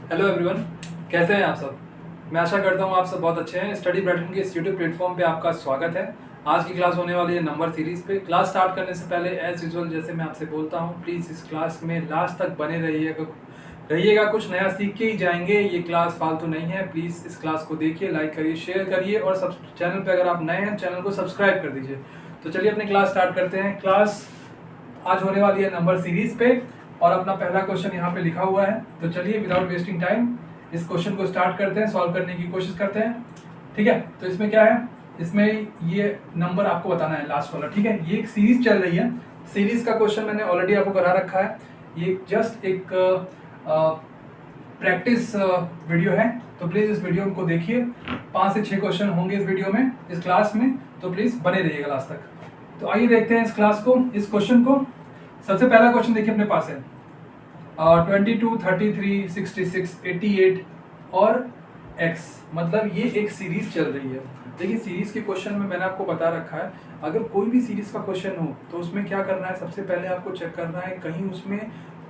Hello everyone, कैसे हैं आप सब। मैं आशा करता हूँ आप सब बहुत अच्छे हैं। स्टडी ब्रैटन के इस यूट्यूब प्लेटफॉर्म पे आपका स्वागत है। आज की क्लास होने वाली है नंबर सीरीज पे। क्लास स्टार्ट करने से पहले एज यूजुअल जैसे मैं आपसे बोलता हूँ, प्लीज़ इस क्लास में लास्ट तक बने रहिएगा। कुछ नया सीख के ही जाएंगे। ये क्लास फालतू नहीं है। प्लीज़ इस क्लास को देखिए, लाइक करिए, शेयर करिए और सब चैनल पर अगर आप नए हैं चैनल को सब्सक्राइब कर दीजिए। तो चलिए अपनी क्लास स्टार्ट करते हैं। क्लास आज होने वाली है नंबर सीरीज पे और अपना पहला क्वेश्चन यहाँ पे लिखा हुआ है। तो चलिए विदाउट वेस्टिंग टाइम इस क्वेश्चन को स्टार्ट करते हैं, सॉल्व करने की कोशिश करते हैं। ठीक है, तो इसमें क्या है, इसमें ये नंबर आपको बताना है लास्ट वाला। ठीक है, ये एक सीरीज चल रही है। सीरीज का क्वेश्चन मैंने ऑलरेडी आपको करा रखा है। ये जस्ट एक प्रैक्टिस वीडियो है, तो प्लीज़ इस वीडियो को देखिए। 5 से 6 क्वेश्चन होंगे इस वीडियो में, इस क्लास में, तो प्लीज़ बने रहिएगा लास्ट तक। तो आइए देखते हैं इस क्लास को, इस क्वेश्चन को। सबसे पहला क्वेश्चन देखिए अपने पास है 22, 33, 66, 88 और x, मतलब ये एक सीरीज चल रही है। देखिए सीरीज के क्वेश्चन में मैंने आपको बता रखा है, अगर कोई भी सीरीज का क्वेश्चन हो तो उसमें क्या करना है, सबसे पहले आपको चेक करना है कहीं उसमें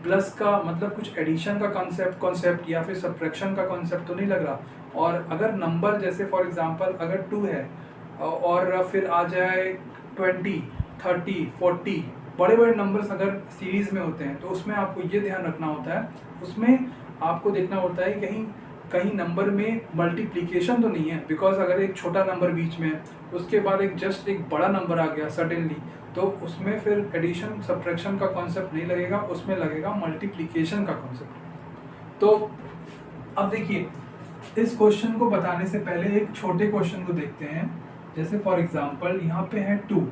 प्लस का मतलब कुछ एडिशन का कॉन्सेप्ट या फिर सब्ट्रैक्शन का कॉन्सेप्ट तो नहीं लग रहा। और अगर नंबर जैसे फॉर एग्जांपल अगर 2 है और फिर आ जाए 20, 30, 40, बड़े बड़े नंबर्स अगर सीरीज में होते हैं तो उसमें आपको ये ध्यान रखना होता है, उसमें आपको देखना होता है कहीं कहीं नंबर में मल्टीप्लिकेशन तो नहीं है। बिकॉज अगर एक छोटा नंबर बीच में है उसके बाद एक जस्ट एक बड़ा नंबर आ गया सडनली, तो उसमें फिर एडिशन सब्ट्रैक्शन का कॉन्सेप्ट नहीं लगेगा, उसमें लगेगा मल्टीप्लिकेशन का कॉन्सेप्ट। तो अब देखिए इस क्वेश्चन को बताने से पहले एक छोटे क्वेश्चन को देखते हैं। जैसे फॉर एग्जांपल यहाँ पे है 2,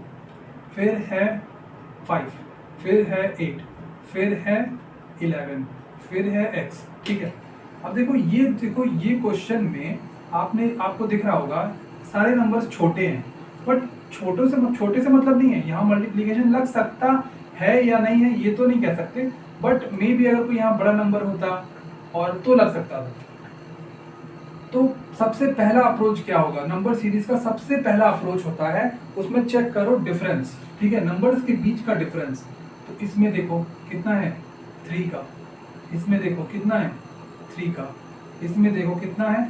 फिर है 5, फिर है 8, फिर है 11, फिर है x। ठीक है, अब देखो ये क्वेश्चन में आपको दिख रहा होगा सारे नंबर्स छोटे हैं, बट छोटे से मतलब नहीं है, यहाँ मल्टीप्लिकेशन लग सकता है या नहीं है ये तो नहीं कह सकते, बट मे बी अगर कोई यहाँ बड़ा नंबर होता और तो लग सकता था। तो सबसे पहला अप्रोच क्या होगा, नंबर सीरीज का सबसे पहला अप्रोच होता है उसमें चेक करो डिफरेंस। ठीक है, नंबर्स के बीच का डिफरेंस। तो इसमें देखो कितना है 3 का, इसमें देखो कितना है 3 का, इसमें देखो कितना है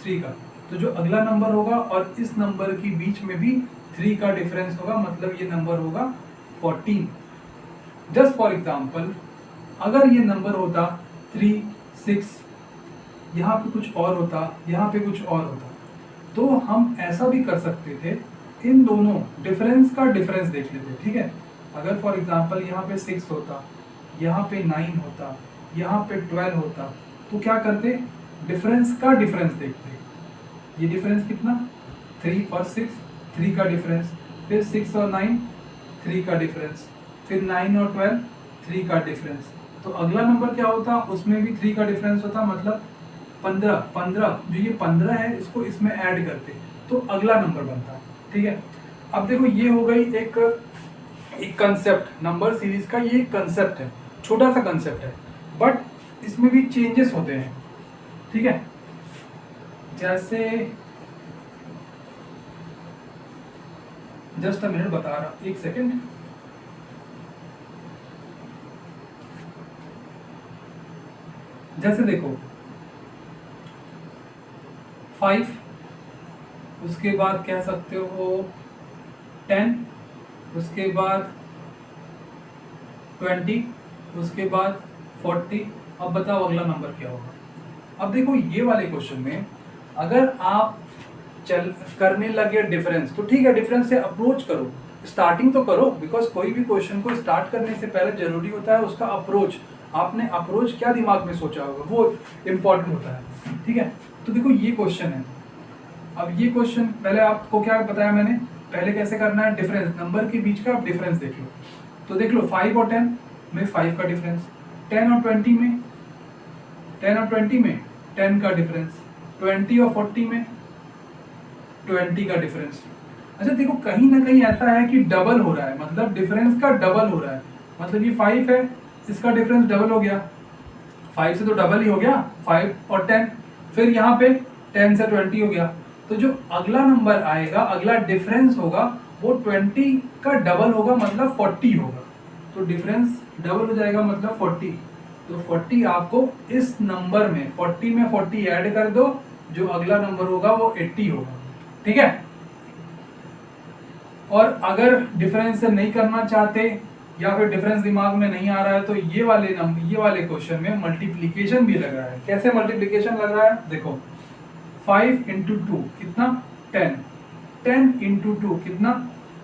3 का। तो जो अगला नंबर होगा और इस नंबर के बीच में भी 3 का डिफरेंस होगा, मतलब ये नंबर होगा 14। जस्ट फॉर एग्जाम्पल अगर ये नंबर होता 3, 6, यहाँ पे कुछ और होता, यहाँ पे कुछ और होता, तो हम ऐसा भी कर सकते थे, इन दोनों डिफरेंस का डिफरेंस देख लेते। ठीक है, अगर फॉर एग्जांपल यहाँ पे 6 होता, यहाँ पे 9 होता, यहाँ पे 12 होता, तो क्या करते, डिफरेंस का डिफरेंस देखते। ये डिफरेंस कितना 3 और 6, 3 का डिफरेंस, फिर 6 और 9 3 का डिफरेंस, फिर 9 और 12 3 का डिफरेंस। तो अगला नंबर क्या होता, उसमें भी 3 का डिफरेंस होता, मतलब 15 जो ये 15 है इसको इसमें ऐड करते तो अगला नंबर बनता है। ठीक है, अब देखो ये हो गई एक कंसेप्ट, नंबर सीरीज का ये कंसेप्ट है, छोटा सा कंसेप्ट है, बट इसमें भी चेंजेस होते हैं। ठीक है, जैसे जस्ट अ मिनट बता रहा, एक सेकेंड। जैसे देखो 5, उसके बाद कह सकते हो 10, उसके बाद 20, उसके बाद 40। अब बताओ अगला नंबर क्या होगा। अब देखो ये वाले क्वेश्चन में अगर आप करने लगे डिफरेंस, तो ठीक है डिफरेंस से अप्रोच करो, स्टार्टिंग तो करो, बिकॉज कोई भी क्वेश्चन को स्टार्ट करने से पहले जरूरी होता है उसका अप्रोच। आपने अप्रोच क्या दिमाग में सोचा होगा वो इम्पोर्टेंट होता है। ठीक है, तो देखो ये क्वेश्चन है। अब ये क्वेश्चन पहले आपको क्या बताया मैंने, पहले कैसे करना है, डिफरेंस, नंबर के बीच का आप डिफरेंस देख लो। तो देख लो 5 और 10 में 5 का डिफरेंस, 10 और 20 में 10 का डिफरेंस, 20 और 40 में 20 का डिफरेंस। अच्छा देखो कहीं ना कहीं ऐसा है कि डबल हो रहा है, मतलब डिफरेंस का डबल हो रहा है, मतलब ये 5 है, इसका डिफरेंस डबल हो गया, 5 से तो डबल ही हो गया, 5 और 10, फिर यहाँ पे 10 से 20 हो गया। तो जो अगला नंबर आएगा, अगला डिफरेंस होगा वो 20 का डबल होगा, मतलब 40 होगा। तो डिफरेंस डबल हो जाएगा, मतलब 40। तो 40 आपको इस नंबर में 40 ऐड कर दो, जो अगला नंबर होगा वो 80 होगा। ठीक है, और अगर डिफरेंस नहीं करना चाहते या फिर डिफरेंस दिमाग में नहीं आ रहा है तो ये वाले क्वेश्चन में मल्टीप्लिकेशन भी लग रहा है। कैसे मल्टीप्लिकेशन लग रहा है, देखो 5 इंटू 2 कितना 10, 10 इंटू 2 कितना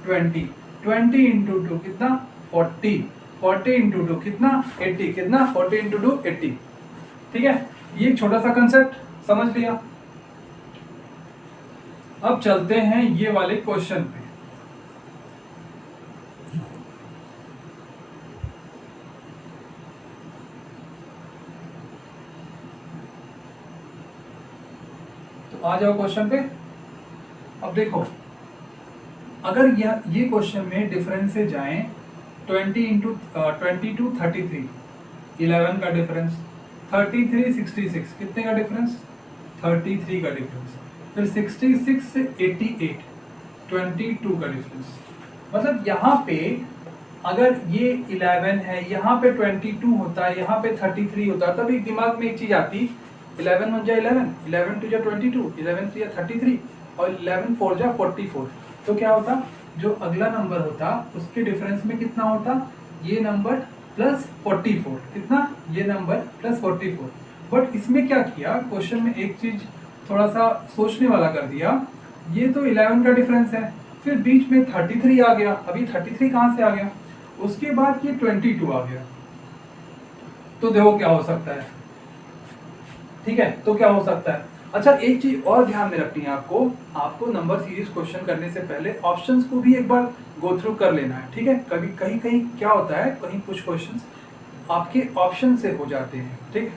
20, 20 इंटू 2 कितना 40, 40 इंटू 2 कितना 80, कितना 40 इंटू 2 80। ठीक है, ये एक छोटा सा कंसेप्ट समझ लिया। अब चलते हैं ये वाले क्वेश्चन पे। तो आ जाओ क्वेश्चन पे। अब देखो, अगर ये क्वेश्चन में डिफरेंस से जाएं 20 इंटू 20 टू 33, 11 का डिफरेंस, 33 66 कितने का डिफरेंस 33 का डिफरेंस, फिर 66 से 88 22 का डिफरेंस। मतलब यहाँ पे अगर ये 11 है, यहाँ पे 22 होता है, यहाँ पे 33 होता है, तब एक दिमाग में एक चीज आती 11 1 जा 11, 11 2 जा 22, 11 3 जा 33 और 11 4 जा 44। तो क्या होता, जो अगला नंबर होता उसके डिफरेंस में कितना होता, ये नंबर प्लस 44, कितना ये नंबर प्लस 44। बट इसमें क्या किया, क्वेश्चन में एक चीज थोड़ा सा सोचने वाला कर दिया। ये तो 11 का डिफरेंस है, फिर बीच में 33 आ गया, अभी 33 कहाँ से आ गया, उसके बाद ये 22 आ गया। तो देखो क्या हो सकता है। ठीक है, तो क्या हो सकता है। अच्छा, एक चीज और ध्यान में रखनी है आपको नंबर सीरीज क्वेश्चन करने से पहले ऑप्शंस को भी एक बार गो थ्रू कर लेना है। ठीक है, कभी कहीं कहीं क्या होता है, कहीं कुछ क्वेश्चंस आपके ऑप्शन से हो जाते हैं। ठीक,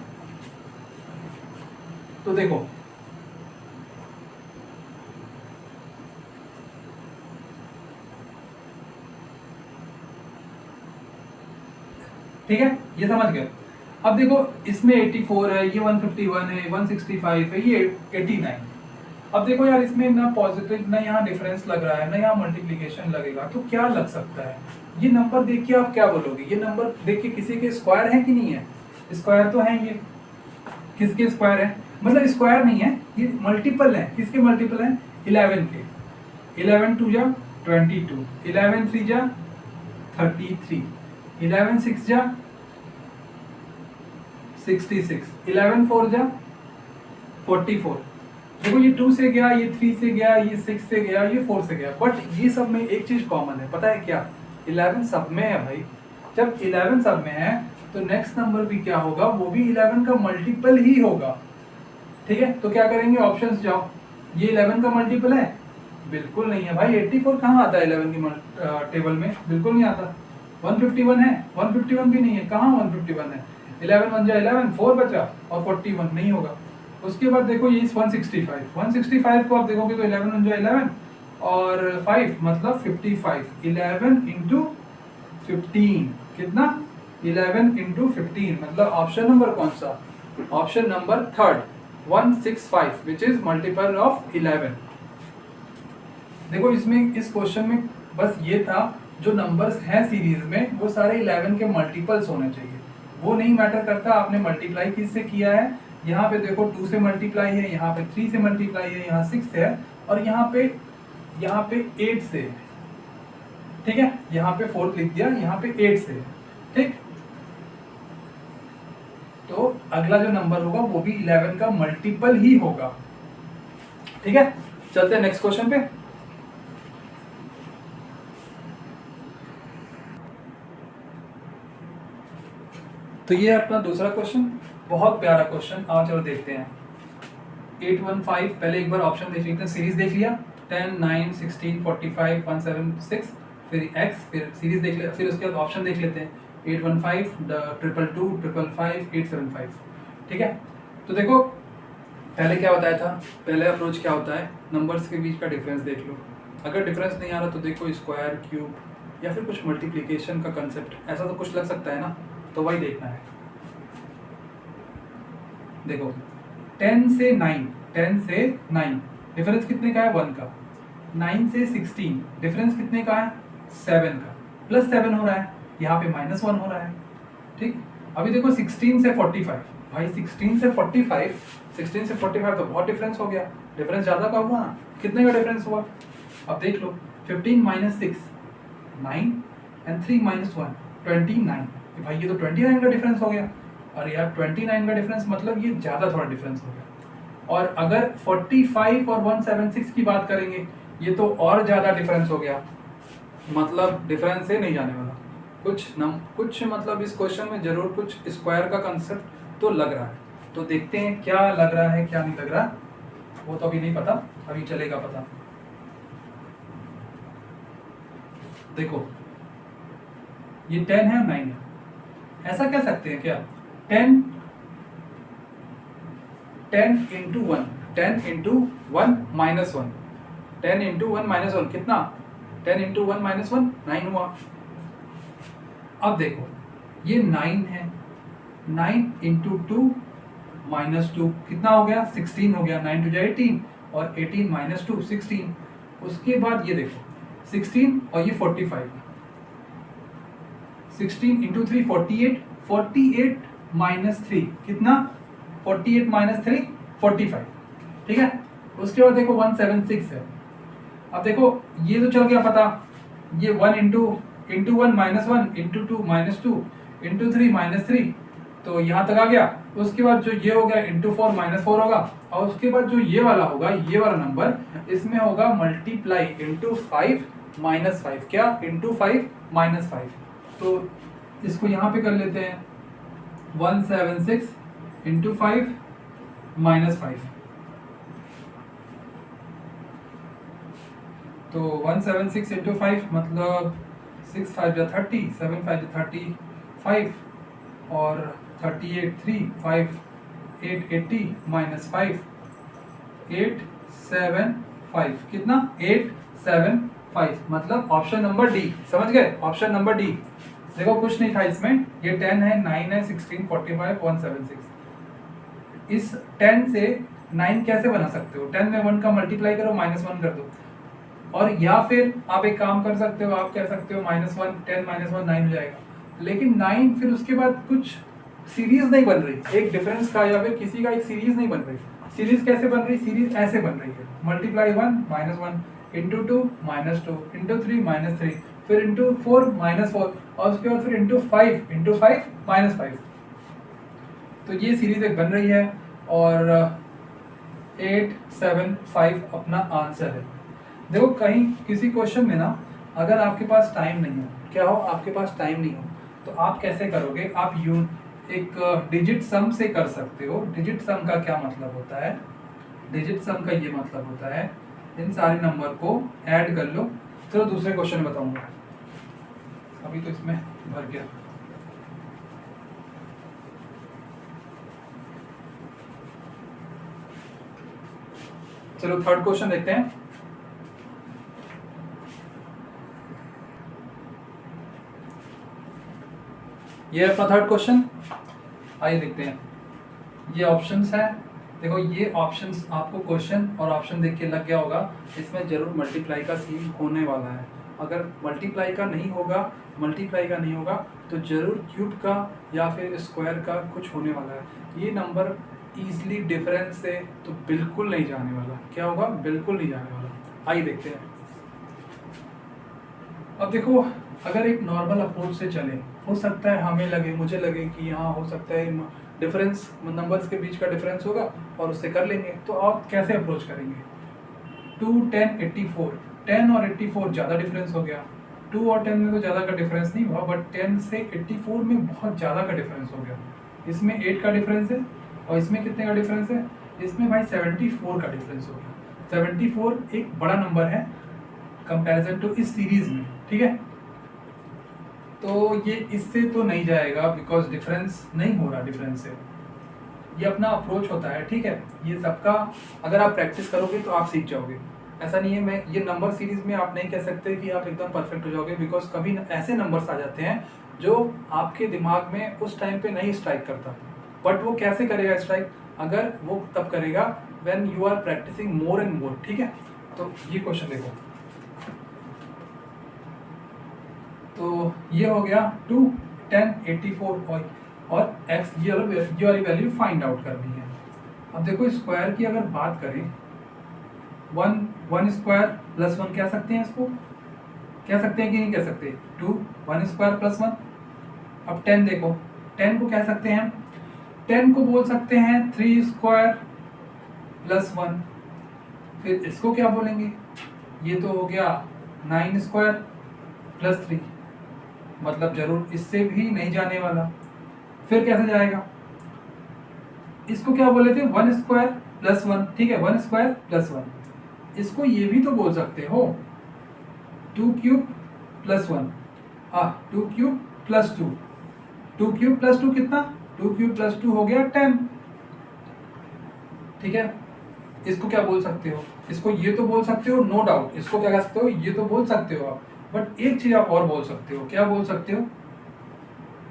तो देखो ठीक है, ये समझ गए। अब देखो इसमें 84 है, ये 151 है, 165 है, ये 89। अब देखो यार, इसमें ना पॉजिटिव ना यहाँ डिफरेंस लग रहा है, ना यहाँ मल्टीप्लिकेशन लगेगा, तो क्या लग सकता है। ये नंबर देख के आप क्या बोलोगे, ये नंबर देख के किसी के स्क्वायर है कि नहीं है, स्क्वायर तो है। ये किसके स्क्वायर है, मतलब स्क्वायर नहीं है, ये मल्टीपल है। किसके मल्टीपल है, 11 के। 11 2 जा 22, 11 3 जा 33, 11 6 जा 66, 11 4 जा 44। देखो ये 2 से गया, ये 3 से गया, ये 6 से गया, ये 4 से गया, बट ये सब में एक चीज कॉमन है, पता है क्या, 11 सब में है भाई। जब 11 सब में है तो नेक्स्ट नंबर भी क्या होगा, वो भी 11 का मल्टीपल ही होगा। ठीक है, तो क्या करेंगे, ऑप्शंस जाओ। ये 11 का मल्टीपल है, बिल्कुल नहीं है भाई। 84 कहाँ आता है 11 की टेबल में, बिल्कुल नहीं आता। 151 है, 151 भी नहीं है, कहाँ 151 है। 11 1 जा 11, 4 बचा और 41 नहीं होगा। उसके बाद देखो ये 165 को आप देखोगे तो 11 1 जा 11 और 5 मतलब 55, 11 इंटू 15 कितना, 11 इंटू 15 मतलब ऑप्शन नंबर कौन सा, option number third 165 which is multiple of 11। देखो इसमें इस क्वेश्चन में बस ये था, जो नंबर्स हैं सीरीज में वो सारे 11 के मल्टीपल्स होने चाहिए। वो नहीं मैटर करता आपने मल्टीप्लाई किससे किया है। यहाँ पे देखो 2 से मल्टीप्लाई है, यहाँ पे 3 से मल्टीप्लाई है, यहाँ 6 से है और यहाँ पे 8 से है। ठीक है, यहाँ पे 4 लिख दिया, यहाँ पे 8 से है। ठीक, तो अगला जो नंबर होगा वो भी 11 का मल्टीपल ही होगा। ठीक है, चलते हैं नेक्स्ट क्वेश्चन पे। तो ये अपना दूसरा क्वेश्चन, बहुत प्यारा क्वेश्चन, आओ चलो देखते हैं। 815, पहले एक बार ऑप्शन देख लेते हैं, सीरीज देख लिया 10 9 16 45 176, फिर x, फिर सीरीज देख ले, फिर उसके बाद ऑप्शन देख लेते हैं 815 222 555 875। ठीक है, तो देखो पहले क्या बताया था, पहले अप्रोच क्या होता है, नंबर्स के बीच का डिफरेंस देख लो। अगर डिफरेंस नहीं आ रहा तो देखो स्क्वायर, क्यूब या फिर कुछ मल्टीप्लिकेशन का कंसेप्ट, ऐसा तो कुछ लग सकता है ना, तो वही देखना है। देखो 10 से 9 डिफरेंस कितने का है, 1 का। 9 से 16 डिफरेंस कितने का है, 7 का। +7 हो रहा है, यहाँ पे -1 हो रहा है। ठीक, अभी देखो 16 से 45, भाई 16 से 45, 16 से 45 तो बहुत डिफरेंस हो गया, डिफरेंस ज़्यादा का हुआ ना, कितने का डिफरेंस हुआ? अब देख लो, 15 माइनस 6 9 एंड 3 माइनस 1 29, भाई ये तो 29 का डिफरेंस हो गया। अरे यार 29 का डिफरेंस मतलब ये ज़्यादा थोड़ा डिफरेंस हो गया। और अगर 45 और 176 की बात करेंगे, ये तो और ज़्यादा डिफरेंस हो गया, मतलब डिफरेंस से नहीं जाने वाला। कुछ मतलब इस क्वेश्चन में जरूर कुछ स्क्वायर का कंसेप्ट तो लग रहा है, तो देखते हैं क्या लग रहा है क्या नहीं लग रहा, वो तो अभी नहीं पता, अभी चलेगा पता। देखो ये 10 है 9 है, ऐसा कह सकते हैं क्या, 10 into 1, 10 into 1 minus 1, 10 into 1 minus 1 कितना, 10 इंटू 1 माइनस 1 9 हुआ। अब देखो ये 9 है, 9 इंटू 2 माइनस 2 कितना हो गया, 16 हो गया, 9 टू जा 18 और 18 माइनस 2 16। उसके बाद ये देखो 16 और ये 45, 16 इंटू 3 48, 48 माइनस 3 कितना, 48 माइनस 3 45, ठीक है। उसके बाद देखो 176 है। अब देखो ये तो चल गया पता, ये 1 into 1 minus 1 into 2 minus 2 into 3 minus 3, तो यहाँ तक आ गया। उसके बाद जो ये हो गया इंटू 4 माइनस 4 होगा, और उसके बाद जो ये वाला होगा, ये वाला नंबर, इसमें होगा मल्टीप्लाई इंटू 5 माइनस 5, क्या इंटू 5 माइनस 5। तो इसको यहाँ पे कर लेते हैं 176 इंटू 5 माइनस 5, तो 176 इंटू 5 मतलब 6 5 या 30, 7 5 35 और 38 3 5 8 80 माइनस 5 8 7 5 कितना 8 7 5, मतलब ऑप्शन नंबर डी, समझ गए, ऑप्शन नंबर डी। देखो कुछ नहीं था इसमें, ये 10 है 9 है 16 45 176। इस 10 से 9 कैसे बना सकते हो, 10 में 1 का मल्टीप्लाई करो माइनस 1 कर दो, और या फिर आप एक काम कर सकते हो, आप कह सकते हो माइनस 1 10 माइनस 1 9 हो जाएगा, लेकिन 9 फिर उसके बाद कुछ सीरीज नहीं बन रही, एक डिफरेंस का या फिर किसी का एक सीरीज नहीं बन रही। सीरीज कैसे बन रही, सीरीज ऐसे बन रही है, multiply 1 minus 1 into 2 minus 2 into 3 minus 3 फिर इंटू 4 माइनस 4 और उसके बाद फिर इंटू 5 माइनस 5, तो ये सीरीज एक बन रही है, और 8 7 5 अपना आंसर है। देखो कहीं किसी क्वेश्चन में ना, अगर आपके पास टाइम नहीं हो, क्या हो, आपके पास टाइम नहीं हो, तो आप कैसे करोगे, आप यूं एक डिजिट सम से कर सकते हो। डिजिट सम का क्या मतलब होता है, डिजिट सम का ये मतलब होता है इन सारे नंबर को ऐड कर लो। चलो दूसरे क्वेश्चन में बताऊंगा, अभी तो इसमें भर गया। चलो थर्ड क्वेश्चन देखते हैं। ये अपना थर्ड क्वेश्चन, आइए देखते हैं। ये ऑप्शंस है, देखो ये ऑप्शंस आपको क्वेश्चन और ऑप्शन देख के लग गया होगा, इसमें जरूर मल्टीप्लाई का सीन होने वाला है। अगर मल्टीप्लाई का नहीं होगा तो जरूर क्यूब का या फिर स्क्वायर का कुछ होने वाला है। ये नंबर ईजिली डिफरेंस से तो बिल्कुल नहीं जाने वाला, क्या होगा, बिल्कुल नहीं जाने वाला। आइए देखते हैं। अब देखो अगर एक नॉर्मल अप्रोच से चले, हो सकता है हमें लगे, मुझे लगे कि यहाँ हो सकता है डिफरेंस, नंबर्स के बीच का डिफरेंस होगा और उससे कर लेंगे। तो आप कैसे अप्रोच करेंगे, 2 10 84, 10 और 84 ज़्यादा डिफरेंस हो गया। 2 और 10 में तो ज़्यादा का डिफरेंस नहीं हुआ, बट 10 से 84 में बहुत ज़्यादा का डिफरेंस हो गया। इसमें 8 का डिफरेंस है और इसमें कितने का डिफरेंस है, इसमें भाई 74 का डिफरेंस हो गया। 74 एक बड़ा नंबर है कंपैरिजन टू इस सीरीज में, ठीक है। तो ये इससे तो नहीं जाएगा बिकॉज डिफरेंस नहीं हो रहा डिफरेंस से। ये अपना अप्रोच होता है, ठीक है। ये सबका अगर आप प्रैक्टिस करोगे तो आप सीख जाओगे। ऐसा नहीं है, मैं ये नंबर सीरीज में आप नहीं कह सकते कि आप एकदम परफेक्ट हो जाओगे, बिकॉज कभी ऐसे नंबर्स आ जाते हैं जो आपके दिमाग में उस टाइम पे नहीं स्ट्राइक करता। बट वो कैसे करेगा स्ट्राइक, अगर वो तब करेगा when you are practising more and more, ठीक है। तो ये क्वेश्चन देखो, तो ये हो गया 2 10 84 और और x ये वाली वैल्यू फाइंड आउट करनी है। अब देखो स्क्वायर की अगर बात करें, 1 स्क्वायर प्लस 1 कह सकते हैं, इसको कह सकते हैं कि नहीं कह सकते, 2 1 स्क्वायर प्लस 1। अब 10 देखो, 10 को कह सकते हैं, 10 को बोल सकते हैं 3 स्क्वायर प्लस 1। फिर इसको क्या बोलेंगे, ये तो हो गया 9 स्क्वायर प्लस 3, मतलब जरूर इससे भी नहीं जाने वाला। फिर कैसे जाएगा, इसको क्या बोले थे 1 स्क्वायर प्लस 1, ठीक है 1 स्क्वायर प्लस 1। इसको ये भी तो बोल सकते हो 2 cube plus 1, 2 cube plus 2, 2 cube plus 2 कितना, 2 क्यूब प्लस 2 हो गया 10, ठीक है। इसको क्या बोल सकते हो, इसको ये तो बोल सकते हो नो डाउट, इसको क्या कह सकते हो, ये तो बोल सकते हो आप, बट एक चीज आप और बोल सकते हो। क्या बोल सकते हो,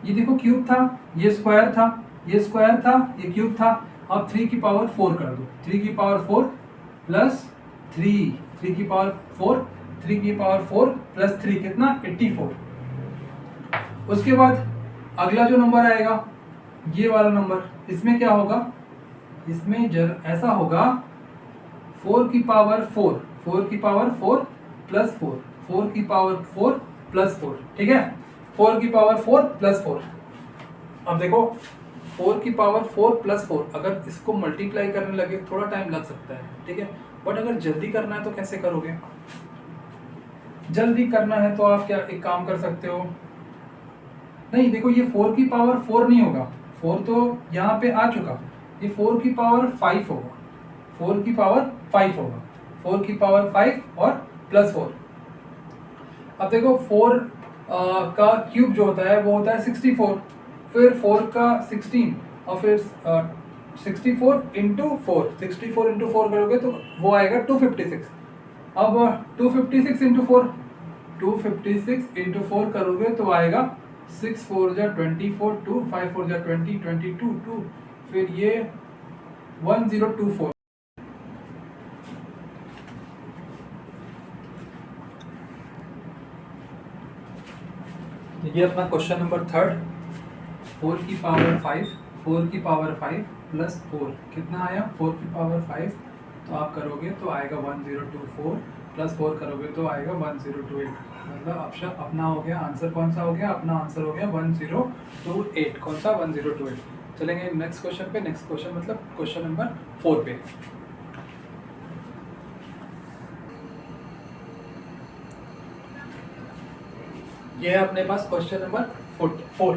ये देखो क्यूब था, ये स्क्वायर था, ये स्क्वायर था, ये क्यूब था। अब 3 की पावर 4 कर दो, 3 की पावर 4 प्लस 3, 3 की पावर 4, 3 की पावर 4 प्लस 3 कितना 84। उसके बाद अगला जो नंबर आएगा ये वाला नंबर, इसमें क्या होगा, इसमें ऐसा होगा 4 की पावर 4, 4 की पावर 4 प्लस 4, 4 की पावर 4 प्लस 4, ठीक है 4 की पावर 4 प्लस 4। अब देखो 4 की पावर 4 प्लस 4, अगर इसको मल्टीप्लाई करने लगे थोड़ा टाइम लग सकता है, ठीक है, बट अगर जल्दी करना है तो कैसे करोगे, जल्दी करना है तो आप क्या एक काम कर सकते हो, नहीं देखो ये 4 की पावर 4 नहीं होगा, 4 तो यहाँ पे आ चुका, ये 4 की पावर 5 होगा, 4 की पावर 5 होगा, 4 की पावर 5 और प्लस 4। अब देखो 4 का क्यूब जो होता है वो होता है 64, फिर 4 का 16 और फिर 64 इंटू 4, 64 इंटू 4 करोगे तो वो आएगा 256। अब 256 इंटू 4, 256 इंटू 4 करोगे तो आएगा 6 4 जा 24, 2 5 4 जा 20, 22 2, फिर ये 1024। ये अपना क्वेश्चन नंबर 3, 4 की पावर 5, 4 की पावर 5 प्लस 4 कितना आया, 4 की पावर 5 तो आप करोगे तो आएगा 1024 प्लस 4 करोगे तो आएगा 1028, मतलब ऑप्शन अपना हो गया, आंसर कौन सा हो गया, अपना आंसर हो गया 1028, कौन सा 1028। चलेंगे नेक्स्ट क्वेश्चन पे, नेक्स्ट क्वेश्चन मतलब क्वेश्चन नंबर 4 पे। ये है अपने पास क्वेश्चन नंबर 4।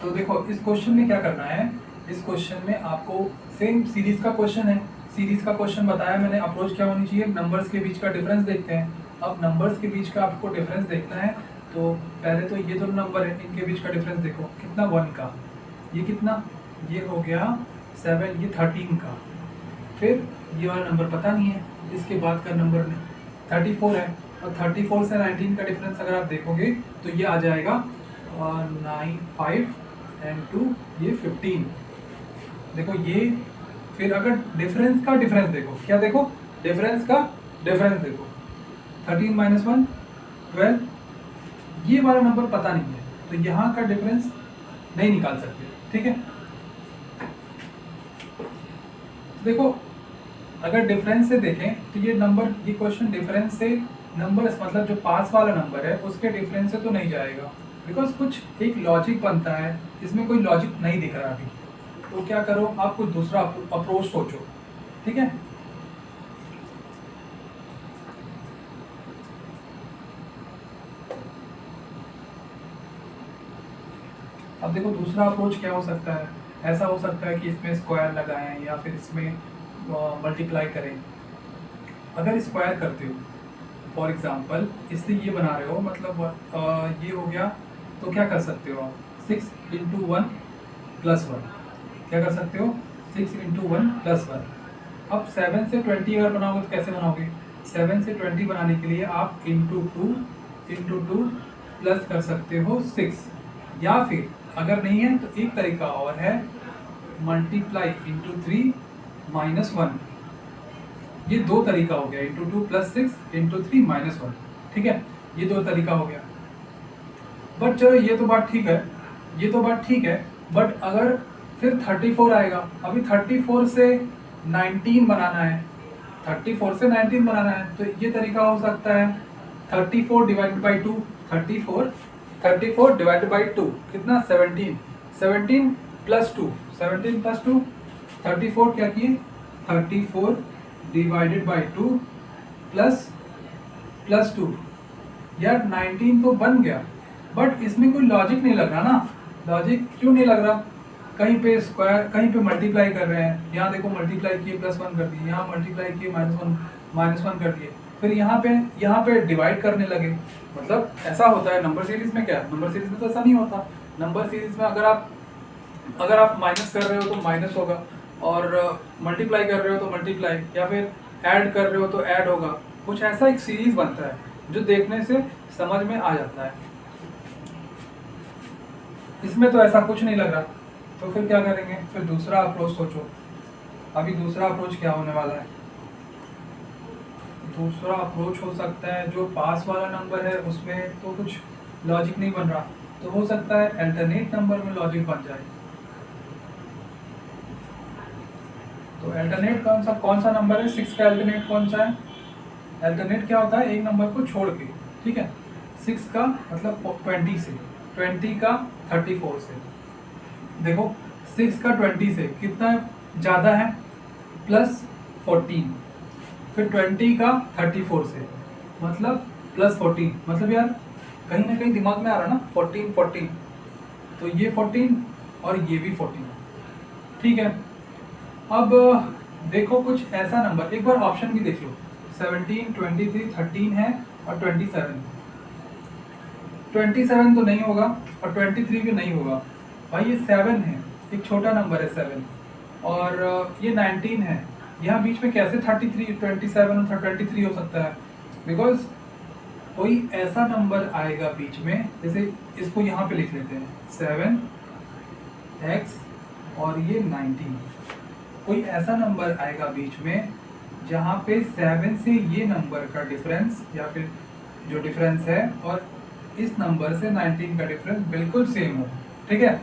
तो देखो इस क्वेश्चन में क्या करना है, इस क्वेश्चन में आपको सेम सीरीज का क्वेश्चन है, सीरीज का क्वेश्चन बताया मैंने, अप्रोच क्या होनी चाहिए, नंबर्स के बीच का डिफरेंस देखते हैं। अब नंबर्स के बीच का आपको डिफरेंस देखना है, तो पहले तो ये दोनों नंबर है, इनके बीच का डिफरेंस देखो कितना, 1 का, ये कितना, ये हो गया 7, ये 13 का, फिर ये वाला नंबर पता नहीं है, इसके बाद का नंबर 34 है, और 34 से 19 का डिफरेंस अगर आप देखोगे तो ये आ जाएगा 9 5 एंड 2 ये 15। देखो ये, फिर अगर डिफरेंस का डिफरेंस देखो, क्या देखो, डिफरेंस का डिफरेंस देखो, 13 माइनस 1 12, ये वाला नंबर पता नहीं है तो यहाँ का डिफरेंस नहीं निकाल सकते, ठीक है। देखो अगर डिफरेंस से देखें तो ये नंबर, ये क्वेश्चन डिफरेंस से नंबर मतलब जो पास वाला नंबर है उसके डिफरेंस से तो नहीं जाएगा, बिकॉज कुछ एक लॉजिक बनता है, इसमें कोई लॉजिक नहीं दिख रहा अभी, तो क्या करो आप कुछ दूसरा अप्रोच सोचो, ठीक है। अब देखो दूसरा अप्रोच क्या हो सकता है, ऐसा हो सकता है कि इसमें स्क्वायर लगाएं या फिर इसमें मल्टीप्लाई करें। अगर स्क्वायर करते हो फॉर एग्जांपल, इससे ये बना रहे हो मतलब ये हो गया, तो क्या कर सकते हो आप 6 इंटू 1 प्लस 1, क्या कर सकते हो 6 इंटू 1 प्लस 1। अब 7 से 20 अगर बनाओगे तो कैसे बनाओगे, 7 से 20 बनाने के लिए आप इंटू 2 प्लस कर सकते हो 6, या फिर अगर नहीं है तो एक तरीका और है, मल्टीप्लाई इंटू 3 माइनस 1, ये 2 तरीका हो गया, इंटू 2 प्लस 6 इंटू 3 माइनस 1, ठीक है, ये 2 तरीका हो गया। बट चलो ये तो बात ठीक है, ये तो बात ठीक है, बट अगर फिर 34 आएगा, अभी 34 से 19 बनाना है, 34 से 19 बनाना है, तो ये तरीका हो सकता है 34 डिवाइडेड बाई 2, 34 डिवाइडेड बाई 2 कितना 17, 17 प्लस 2, 17 प्लस 2 34 क्या किए 34 डिवाइडेड बाई 2 प्लस 2 यार 19 तो बन गया, बट इसमें कोई लॉजिक नहीं लग रहा ना। लॉजिक क्यों नहीं लग रहा, कहीं पे स्क्वायर, कहीं पे मल्टीप्लाई कर रहे हैं, यहाँ देखो मल्टीप्लाई किए +1 कर दिए, यहाँ मल्टीप्लाई किए -1 कर दिए, फिर यहाँ पे डिवाइड करने लगे। मतलब ऐसा होता है नंबर सीरीज में, क्या नंबर सीरीज में तो ऐसा नहीं होता। नंबर सीरीज में अगर आप माइनस कर रहे हो तो माइनस होगा, और मल्टीप्लाई कर रहे हो तो मल्टीप्लाई, या फिर ऐड कर रहे हो तो ऐड होगा। कुछ ऐसा एक सीरीज बनता है जो देखने से समझ में आ जाता है। इसमें तो ऐसा कुछ नहीं लग रहा, तो फिर क्या करेंगे, फिर दूसरा अप्रोच सोचो। अभी दूसरा अप्रोच क्या होने वाला है, दूसरा अप्रोच हो सकता है जो पास वाला नंबर है उसमें तो कुछ लॉजिक नहीं बन रहा, तो हो सकता है अल्टरनेट नंबर में लॉजिक बन जाए। तो अल्टरनेट कौन सा नंबर है, 6 का अल्टरनेट कौन सा है। अल्टरनेट क्या होता है, एक नंबर को छोड़ के, ठीक है। 6 का मतलब 20 से, 20 का 34 से, देखो 6 का 20 से कितना ज़्यादा है +14, फिर 20 का 34 से मतलब +14, मतलब यार कहीं ना कहीं दिमाग में आ रहा ना 14, तो ये 14 और ये भी 14, ठीक है। अब देखो कुछ ऐसा नंबर, एक बार ऑप्शन भी देख लो, 17, 23, 13 है और 27 तो नहीं होगा और 23 भी नहीं होगा भाई, ये 7 है, एक छोटा नंबर है 7, और ये 19 है, यहाँ बीच में कैसे 33, 27 और 23 हो सकता है, बिकॉज कोई ऐसा नंबर आएगा बीच में, जैसे इसको यहाँ पे लिख लेते हैं 7x और ये 19, कोई ऐसा नंबर आएगा बीच में जहाँ पे 7 से ये नंबर का डिफरेंस, या फिर जो डिफरेंस है और इस नंबर से 19 का डिफरेंस बिल्कुल सेम हो, ठीक है,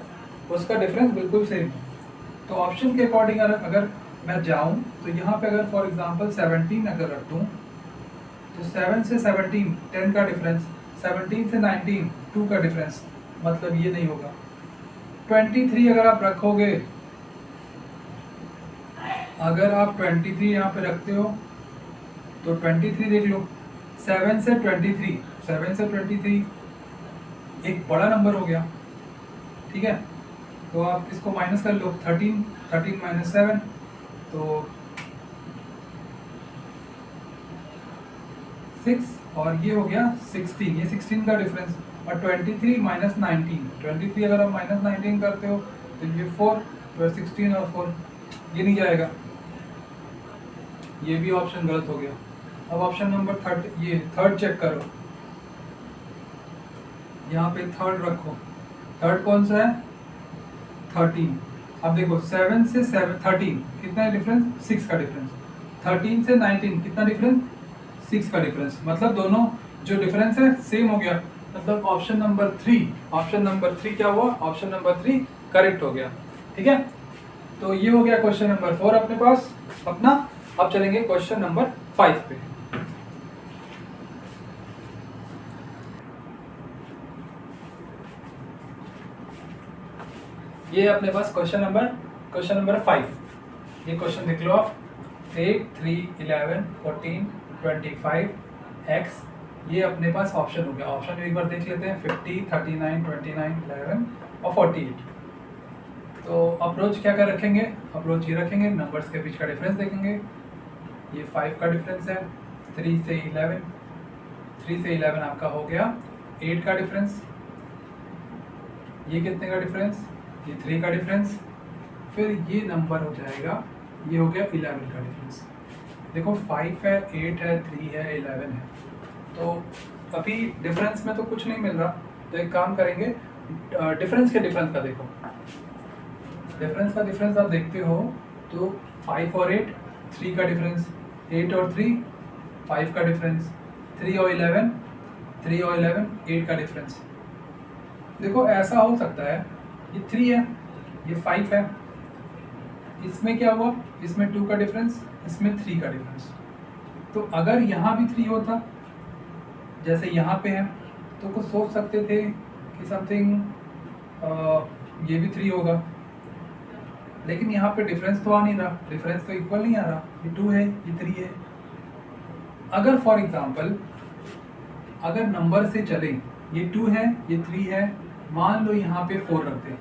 उसका डिफरेंस बिल्कुल सेम हो। तो ऑप्शन के अकॉर्डिंग अगर मैं जाऊँ तो यहाँ पे अगर फॉर एग्जांपल 17 अगर रख दूँ, तो 7 से 17 10 का डिफरेंस, 17 से 19 2 का डिफरेंस, मतलब ये नहीं होगा। 23 अगर आप रखोगे, अगर आप 23 यहाँ पे रखते हो तो 23 देख लो, 7 से 23 एक बड़ा नंबर हो गया, ठीक है। तो आप इसको माइनस कर लो, 13 माइनस 7 तो 6, और ये हो गया 16, ये 16 का डिफरेंस, और 23 माइनस 19, 23 अगर आप माइनस 19 करते हो तो ये 4, तो 16 और 4 ये नहीं जाएगा, ये भी ऑप्शन गलत हो गया। अब ऑप्शन नंबर थर्ड चेक करो, यहाँ पे थर्ड रखो, थर्ड कौन सा है 13। अब देखो 7 से 13 कितना है डिफरेंस, 6 का डिफरेंस, 13 से 19 कितना डिफरेंस, 6 का डिफरेंस, मतलब दोनों जो डिफरेंस है सेम हो गया, मतलब ऑप्शन नंबर 3 क्या हुआ, ऑप्शन नंबर 3 करेक्ट हो गया, ठीक है। तो ये हो गया क्वेश्चन नंबर 4 अपने पास अपना। अब चलेंगे क्वेश्चन नंबर 5 पे। ये अपने पास क्वेश्चन नंबर 5, ये क्वेश्चन देख लो आप, 8, 3, 11, 14, 25 x, ये अपने पास ऑप्शन हो गया। ऑप्शन एक बार देख लेते हैं, 50, 39, 29, 11 और 48। तो अप्रोच क्या रखेंगे, अप्रोच ये रखेंगे, नंबर्स के बीच का डिफरेंस देखेंगे। ये 5 का डिफरेंस है, 3 से 11 आपका हो गया 8 का डिफरेंस, ये कितने का डिफरेंस, ये 3 का डिफरेंस, फिर ये नंबर हो जाएगा, ये हो गया 11 का डिफरेंस। देखो 5 है, 8 है, 3 है, 11 है, तो अभी डिफरेंस में तो कुछ नहीं मिल रहा, तो एक काम करेंगे, डिफरेंस का देखो, डिफरेंस का डिफरेंस आप देखते हो तो 5 और 8 3 का डिफरेंस, 8 और 3 5 का डिफरेंस, 3 और 11 8 का डिफरेंस। देखो ऐसा हो सकता है, ये 3 है, ये 5 है, इसमें क्या हुआ, इसमें 2 का डिफरेंस, इसमें 3 का डिफरेंस। तो अगर यहाँ भी 3 होता जैसे यहाँ पे है तो कुछ सोच सकते थे कि समथिंग ये भी 3 होगा, लेकिन यहाँ पे डिफरेंस तो आ नहीं रहा, डिफरेंस तो इक्वल नहीं आ रहा, ये 2 है ये 3 है। अगर फॉर एग्जांपल अगर नंबर से चले, ये 2 है ये 3 है, मान लो यहाँ पे 4 रख दें,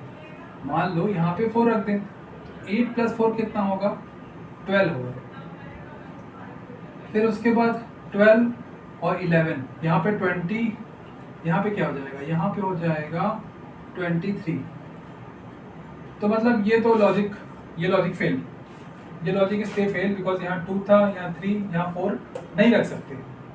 मान लो यहाँ पे 4 रख दें, 8 + 4 कितना होगा, 12 होगा। फिर उसके बाद 12 और 11, यहाँ पे 20, यहाँ पे क्या हो जाएगा, यहाँ पे हो जाएगा 23। तो मतलब ये लॉजिक फेल, ये लॉजिक इसलिए फेल बिकॉज यहाँ 2 था, यहाँ 3, यहाँ 4 नहीं रख सकते।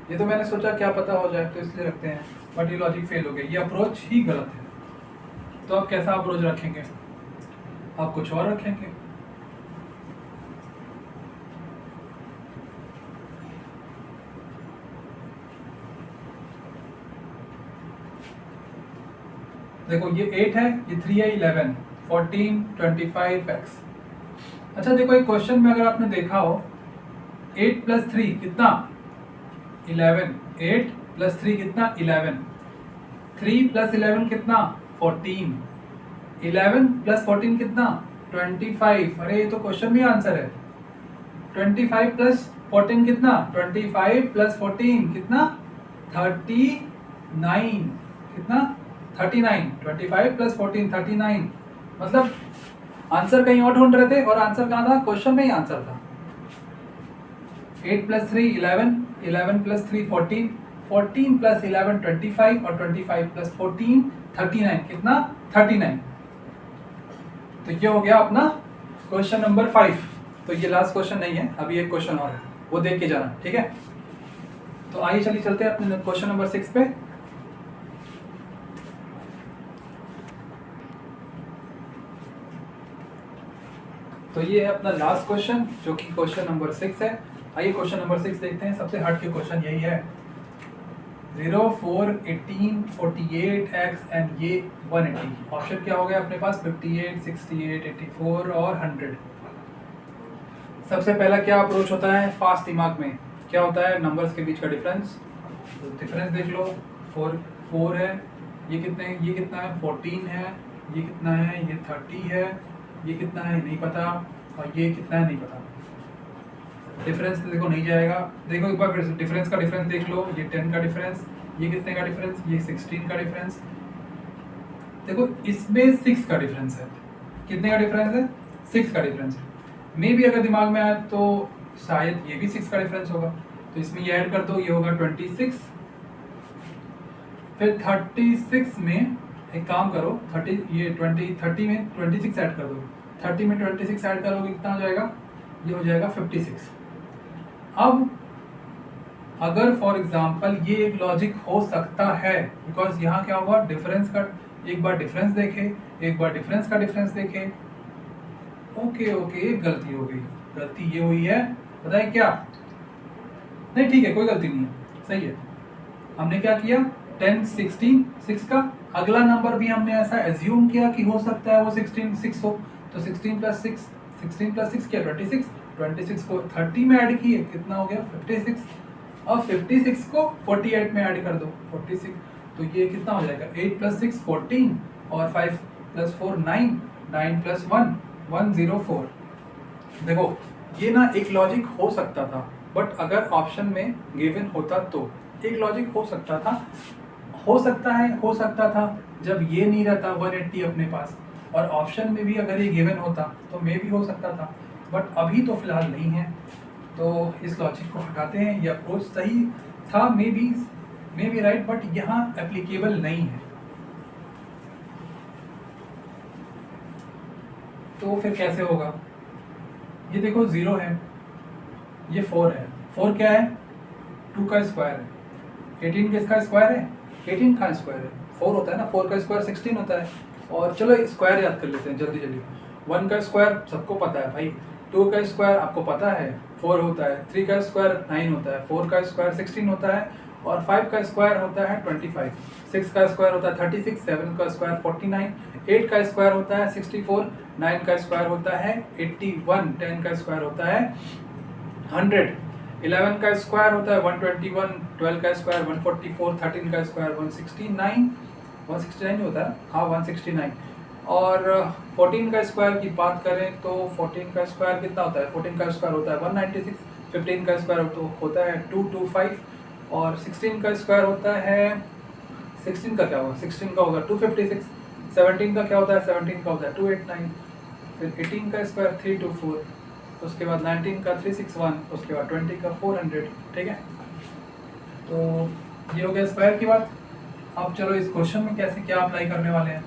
ये तो मैंने सोचा क्या पता हो जाए तो इसलिए रखते हैं, बट ये लॉजिक फेल हो गया, ये अप्रोच ही गलत है। तो आप कैसा अप्रोच रखेंगे, आप कुछ और रखेंगे। देखो ये 8 है, ये 3 है, 11, 14, 25x। अच्छा देखो एक क्वेश्चन में अगर आपने देखा हो 8 + 3 कितना 11, 8 + 3 कितना 11, 3 + 11 कितना 14, 11 + 14 कितना 25। अरे ये तो क्वेश्चन में आंसर है। 25 + 14 कितना 25 + 14 कितना 39, कितना 39, 25 + 14 39। मतलब आंसर कहीं और ढूंढ रहे थे और आंसर कहाँ था, क्वेश्चन में ही आंसर था। 8 + 3 11, 11 + 3 14, 14 + 11 25 और 25 + 14 39, कितना 39। तो ये हो गया अपना क्वेश्चन नंबर 5। तो ये लास्ट क्वेश्चन नहीं है, अभी एक क्वेश्चन और है, वो देख के जाना, ठीक है। तो आइए चलिए चलते हैं अपने क्वेश्चन नंबर 6 पे। तो ये है अपना लास्ट क्वेश्चन जो कि क्वेश्चन नंबर 6 है। आइए क्वेश्चन नंबर 6 देखते हैं। सबसे हट के क्वेश्चन यही है, 0, 4, 18, 48x एंड ये 180। ऑप्शन क्या हो गया अपने पास, 58, 68, 84 और 100। सबसे पहला क्या अप्रोच होता है फास्ट दिमाग में, क्या होता है, नंबर्स के बीच का डिफरेंस। तो डिफरेंस देख लो, 4 है, ये कितने, ये कितना है 14 है, ये कितना है, ये 30 है, ये कितना है नहीं पता, और ये कितना है नहीं पता। डिफरेंस देखो नहीं जाएगा। देखो एक बार डिफरेंस का डिफरेंस देख लो, ये 10 का डिफरेंस, ये कितने का डिफरेंस, ये 16 का डिफरेंस। देखो इसमें 6 का डिफरेंस है, कितने का डिफरेंस है, 6 का डिफरेंस है। मे भी अगर दिमाग में आए तो शायद ये भी 6 का डिफरेंस होगा, तो इसमें ये ऐड कर दो, ये होगा 26। फिर 36 में एक काम करो, 30 में 26 ऐड कर दो, 30 में 26 ऐड करोगे कितना हो जाएगा, ये हो जाएगा 56। अब अगर फॉर एग्जांपल ये एक लॉजिक हो सकता है, बिकॉज यहाँ क्या होगा, डिफरेंस का एक बार डिफरेंस देखे, एक बार डिफरेंस का डिफरेंस देखे। ओके गलती हो गई, गलती ये हुई है, बताए क्या, नहीं ठीक है कोई गलती नहीं है, सही है। हमने क्या किया, 10, 16, 6 का अगला नंबर भी हमने ऐसा एज्यूम किया कि हो सकता है वो 16, 6 हो, तो 16 + 6 क्या 26, 26 को 30 में ऐड किए, कितना हो गया 56। अब 56 को 48 में ऐड कर दो, 46, तो ये कितना हो जाएगा, 8 + 6 14 और 5 + 4 9, 9 + 1 104। देखो ये ना एक लॉजिक हो सकता था, बट अगर ऑप्शन में गिवन होता तो एक लॉजिक हो सकता था, हो सकता था जब ये नहीं रहता 180 अपने पास, और ऑप्शन में भी अगर ये गिवन होता तो मे भी हो सकता था, बट अभी तो फिलहाल नहीं है। तो इस लॉजिक को हटाते हैं, ये अप्रोच सही था, मे बी राइट, बट यहाँ एप्लीकेबल नहीं है। तो फिर कैसे होगा, ये देखो 0 है, ये 4 है, 4 क्या है, 2 का स्क्वायर है, 18 किसका स्क्वायर है, 18 का स्क्वायर है, 4 होता है ना, 4 का स्क्वायर 16 होता है। और चलो स्क्वायर याद कर लेते हैं जल्दी। 1 का स्क्वायर सबको पता है भाई, 2 का स्क्वायर आपको पता है 4 होता है, 3 का स्क्वायर 9 होता है, 4 का स्क्वायर 16 होता है और 5 का स्क्वायर होता है 25, 6 का स्क्वायर होता है 36, 7 का स्क्वायर 49, 8 का स्क्वायर होता है 64, 9 का स्क्वायर होता है 81, 10 का स्क्वायर होता है 100, 11 का स्क्वायर होता है 121, 12 का स्क्वायर 144, 13 का स्क्वायर 169 होता है, हाँ 169। और 14 का स्क्वायर की बात करें तो 14 का स्क्वायर कितना होता है, 14 का स्क्वायर होता है 196, 15 का स्क्वायर तो होता है 225 और 16 का स्क्वायर होता है, 16 का क्या होगा, 16 का होगा 256, 17 का क्या होता है, 17 का होता है 289, फिर 18 का स्क्वायर 324, उसके बाद 19 का 361, उसके बाद 20 का 400। ठीक है, तो ये हो गया स्क्वायर की बात। अब चलो इस क्वेश्चन में कैसे क्या अप्लाई करने वाले हैं।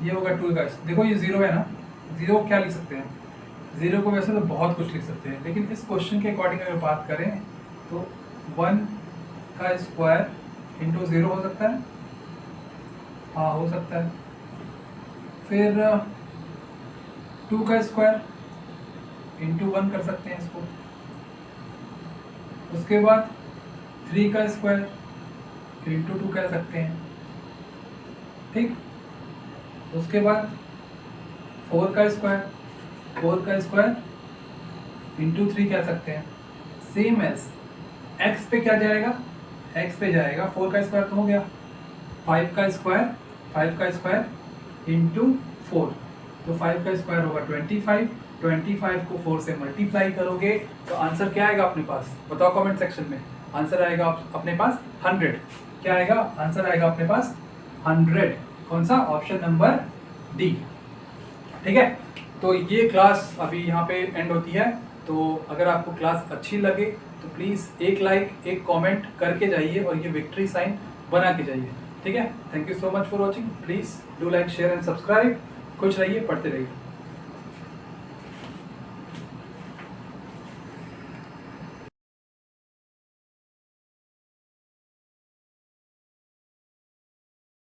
ये होगा 2 का, देखो ये 0 है ना, 0 क्या लिख सकते हैं, 0 को वैसे तो बहुत कुछ लिख सकते हैं, लेकिन इस क्वेश्चन के अकॉर्डिंग अगर बात करें तो 1 का स्क्वायर इंटू 0 हो सकता है, हाँ हो सकता है। फिर 2 का स्क्वायर इंटू 1 कर सकते हैं इसको। उसके बाद 3 का स्क्वायर इंटू 2 कर सकते हैं, ठीक। उसके बाद 4 का स्क्वायर इंटू 3 कह सकते हैं। सेम एज एक्स पे क्या जाएगा, एक्स पे जाएगा 4 का स्क्वायर तो हो गया, 5 का स्क्वायर इंटू 4, तो 5 का स्क्वायर होगा 25, 25 को 4 से मल्टीप्लाई करोगे तो आंसर क्या आएगा अपने पास, बताओ कमेंट सेक्शन में। आंसर आएगा अपने पास 100। क्या आएगा आंसर, आएगा अपने पास 100। कौन सा, ऑप्शन नंबर डी। ठीक है, तो ये क्लास अभी यहाँ पे एंड होती है। तो अगर आपको क्लास अच्छी लगे तो प्लीज़ एक लाइक एक कमेंट करके जाइए और ये विक्ट्री साइन बना के जाइए। ठीक है, thank you so much for watching. Please do like share and subscribe. खुश रहिए, पढ़ते रहिए।